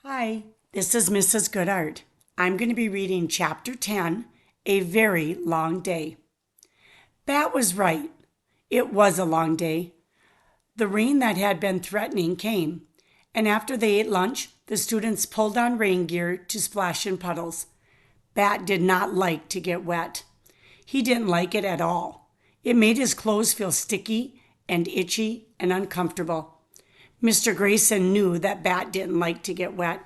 Hi, this is Mrs. Goodhart. I'm going to be reading Chapter 10, A Very Long Day. Bat was right. It was a long day. The rain that had been threatening came, and after they ate lunch, the students pulled on rain gear to splash in puddles. Bat did not like to get wet. He didn't like it at all. It made his clothes feel sticky and itchy and uncomfortable. Mr. Grayson knew that Bat didn't like to get wet,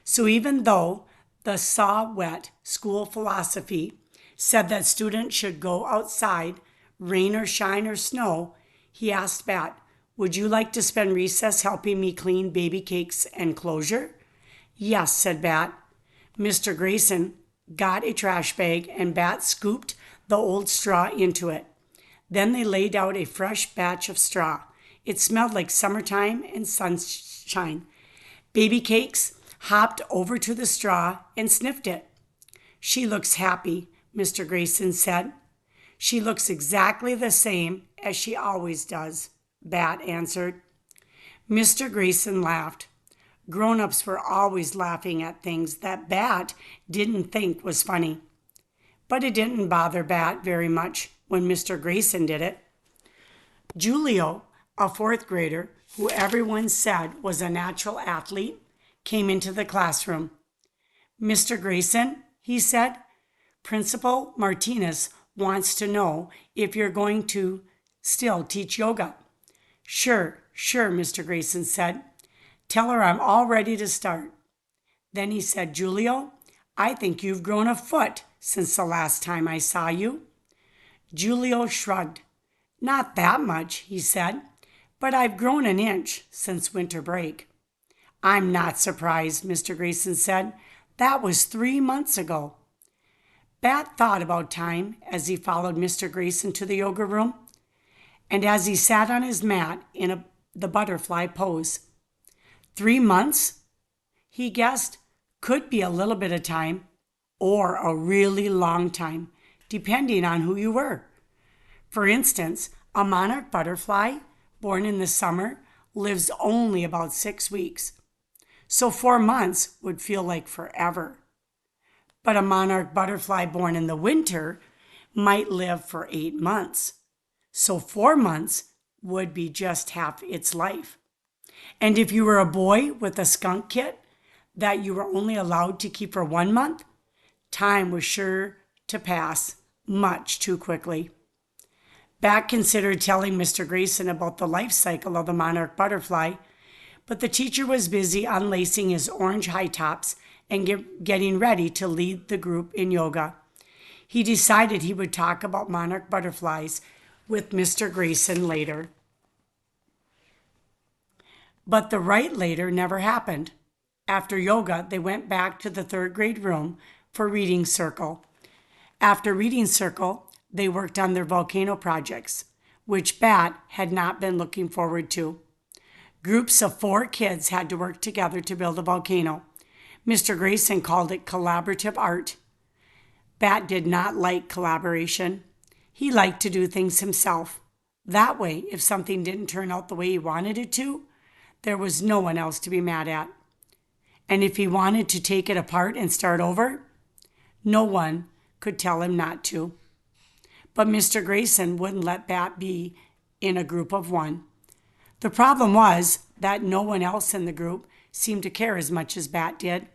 so even though the saw wet school philosophy said that students should go outside, rain or shine or snow, he asked Bat, "Would you like to spend recess helping me clean baby cakes and closure?" "Yes," said Bat. Mr. Grayson got a trash bag and Bat scooped the old straw into it. Then they laid out a fresh batch of straw. It smelled like summertime and sunshine. Baby Cakes hopped over to the straw and sniffed it. "She looks happy," Mr. Grayson said. "She looks exactly the same as she always does," Bat answered. Mr. Grayson laughed. Grown-ups were always laughing at things that Bat didn't think was funny. But it didn't bother Bat very much when Mr. Grayson did it. Julio, a fourth grader who everyone said was a natural athlete, came into the classroom. "Mr. Grayson," he said, "Principal Martinez wants to know if you're going to still teach yoga." Sure, Mr. Grayson said. "Tell her I'm all ready to start." Then he said, "Julio, I think you've grown a foot since the last time I saw you." Julio shrugged. "Not that much," he said, "but I've grown an inch since winter break." "I'm not surprised," Mr. Grayson said. "That was 3 months ago." Bat thought about time as he followed Mr. Grayson to the yoga room, and as he sat on his mat in the butterfly pose. 3 months, he guessed, could be a little bit of time or a really long time, depending on who you were. For instance, a monarch butterfly born in the summer lives only about 6 weeks. So 4 months would feel like forever. But a monarch butterfly born in the winter might live for 8 months. So 4 months would be just half its life. And if you were a boy with a skunk kit that you were only allowed to keep for 1 month, time was sure to pass much too quickly. Bat considered telling Mr. Grayson about the life cycle of the monarch butterfly, but the teacher was busy unlacing his orange high tops and getting ready to lead the group in yoga. He decided he would talk about monarch butterflies with Mr. Grayson later. But the right later never happened. After yoga, they went back to the third grade room for reading circle. After reading circle, they worked on their volcano projects, which Bat had not been looking forward to. Groups of 4 kids had to work together to build a volcano. Mr. Grayson called it collaborative art. Bat did not like collaboration. He liked to do things himself. That way, if something didn't turn out the way he wanted it to, there was no one else to be mad at. And if he wanted to take it apart and start over, no one could tell him not to. But Mr. Grayson wouldn't let Bat be in a group of 1. The problem was that no one else in the group seemed to care as much as Bat did.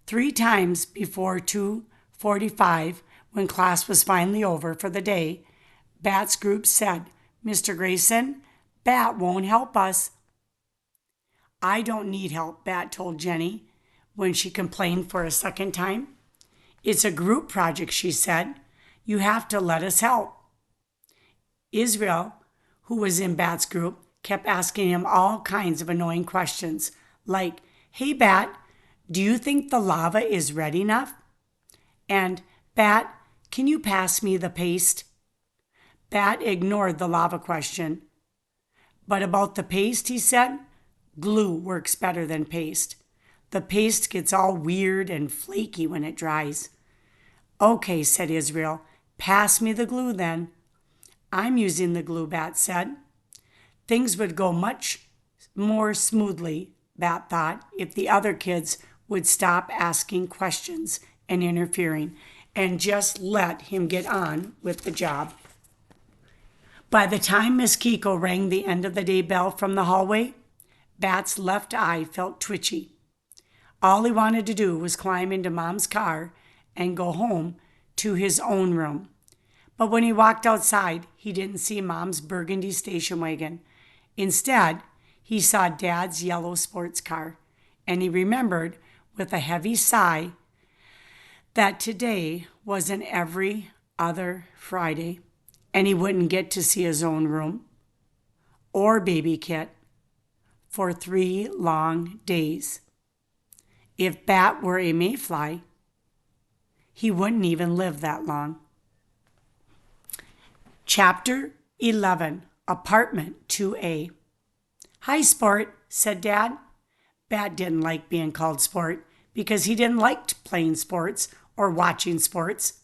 3 times before 2:45, when class was finally over for the day, Bat's group said, "Mr. Grayson, Bat won't help us." "I don't need help," Bat told Jenny when she complained for a second time. "It's a group project," she said. "You have to let us help." Israel, who was in Bat's group, kept asking him all kinds of annoying questions, like, "Hey, Bat, do you think the lava is red enough?" And, "Bat, can you pass me the paste?" Bat ignored the lava question. "But about the paste," he said, "glue works better than paste. The paste gets all weird and flaky when it dries." "Okay," said Israel. "Pass me the glue then." "I'm using the glue," Bat said. Things would go much more smoothly Bat thought, if the other kids would stop asking questions and interfering and just let him get on with the job. By the time Miss Kiko rang the end of the day bell from the hallway, Bat's left eye felt twitchy. All he wanted to do was climb into Mom's car and go home to his own room. But when he walked outside, he didn't see Mom's burgundy station wagon. Instead, he saw Dad's yellow sports car, and he remembered with a heavy sigh that today was an every other Friday, and he wouldn't get to see his own room or baby Kit for 3 long days. If Bat were a mayfly, he wouldn't even live that long. Chapter 11, Apartment 2A. Hi, Sport, said Dad. Bat didn't like being called Sport because he didn't like playing sports or watching sports.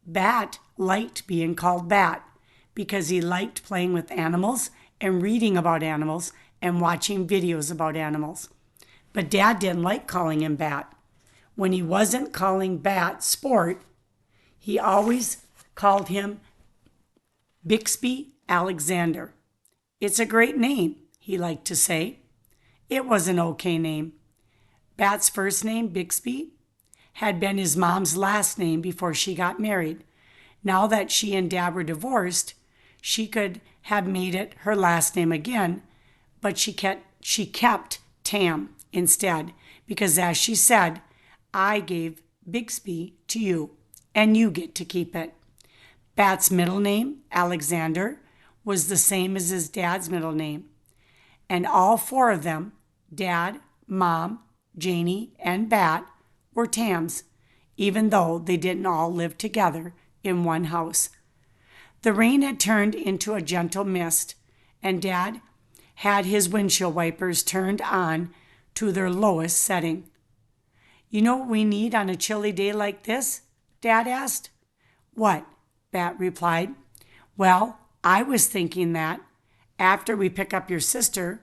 Bat liked being called Bat because he liked playing with animals and reading about animals and watching videos about animals. But Dad didn't like calling him Bat. When he wasn't calling Bat Sport, he always called him Bixby Alexander. It's a great name, he liked to say. It was an okay name. Bat's first name, Bixby, had been his mom's last name before she got married. Now that she and Dad were divorced, she could have made it her last name again, but she kept Tam instead, because as she said, I gave Bixby to you, and you get to keep it. Bat's middle name, Alexander, was the same as his dad's middle name. And all 4 of them, Dad, Mom, Janie, and Bat, were Tams, even though they didn't all live together in one house. The rain had turned into a gentle mist, and Dad had his windshield wipers turned on to their lowest setting. You know what we need on a chilly day like this? Dad asked. What? Bat replied. Well, I was thinking that after we pick up your sister,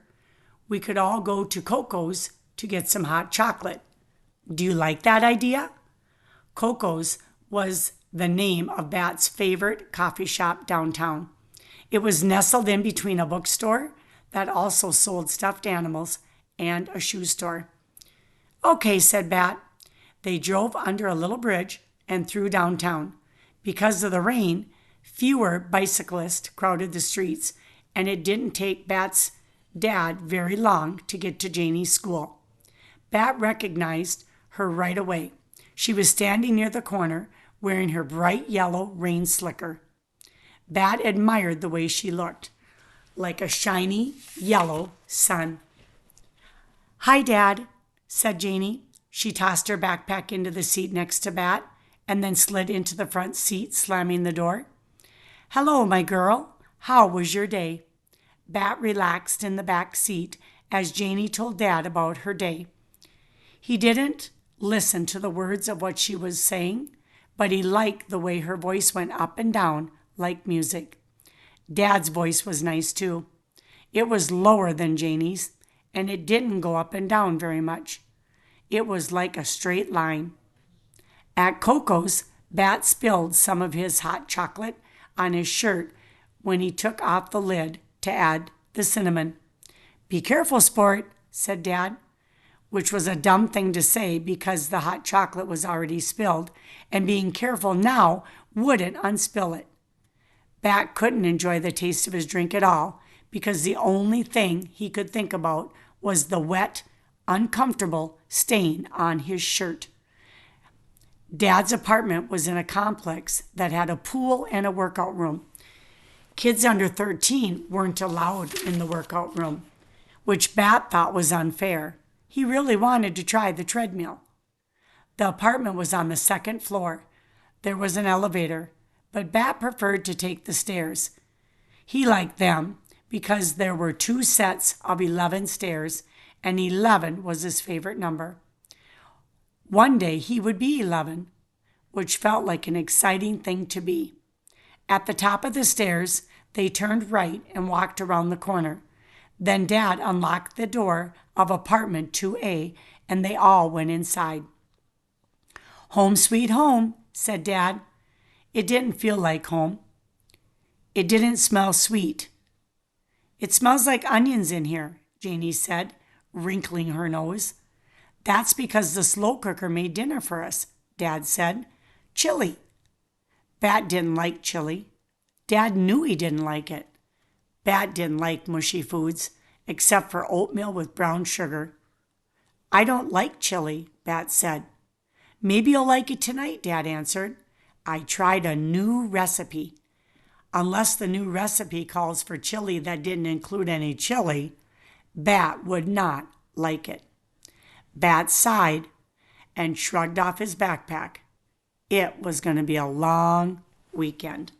we could all go to Coco's to get some hot chocolate. Do you like that idea? Coco's was the name of Bat's favorite coffee shop downtown. It was nestled in between a bookstore that also sold stuffed animals and a shoe store. Okay, said Bat. They drove under a little bridge and through downtown. Because of the rain, fewer bicyclists crowded the streets, and it didn't take Bat's dad very long to get to Janie's school. Bat recognized her right away. She was standing near the corner wearing her bright yellow rain slicker. Bat admired the way she looked, like a shiny yellow sun. Hi, Dad, said Janie. She tossed her backpack into the seat next to Bat and then slid into the front seat, slamming the door. Hello, my girl. How was your day? Bat relaxed in the back seat as Janie told Dad about her day. He didn't listen to the words of what she was saying, but he liked the way her voice went up and down like music. Dad's voice was nice too. It was lower than Janie's, and it didn't go up and down very much. It was like a straight line. At Coco's, Bat spilled some of his hot chocolate on his shirt when he took off the lid to add the cinnamon. Be careful, Sport, said Dad, which was a dumb thing to say because the hot chocolate was already spilled, and being careful now wouldn't unspill it. Bat couldn't enjoy the taste of his drink at all because the only thing he could think about was the wet, uncomfortable stain on his shirt. Dad's apartment was in a complex that had a pool and a workout room. Kids under 13 weren't allowed in the workout room, which Bat thought was unfair. He really wanted to try the treadmill. The apartment was on the 2nd floor. There was an elevator, but Bat preferred to take the stairs. He liked them because there were 2 sets of 11 stairs, and 11 was his favorite number. One day he would be 11, which felt like an exciting thing to be. At the top of the stairs, they turned right and walked around the corner. Then Dad unlocked the door of apartment 2A, and they all went inside. "Home sweet home," said Dad. It didn't feel like home. It didn't smell sweet. "It smells like onions in here," Janie said, wrinkling her nose. "That's because the slow cooker made dinner for us," Dad said. "Chili." Bat didn't like chili. Dad knew he didn't like it. Bat didn't like mushy foods, except for oatmeal with brown sugar. "I don't like chili," Bat said. "Maybe you'll like it tonight," Dad answered. "I tried a new recipe." Unless the new recipe calls for chili that didn't include any chili, Bat would not like it. Bat sighed and shrugged off his backpack. It was going to be a long weekend.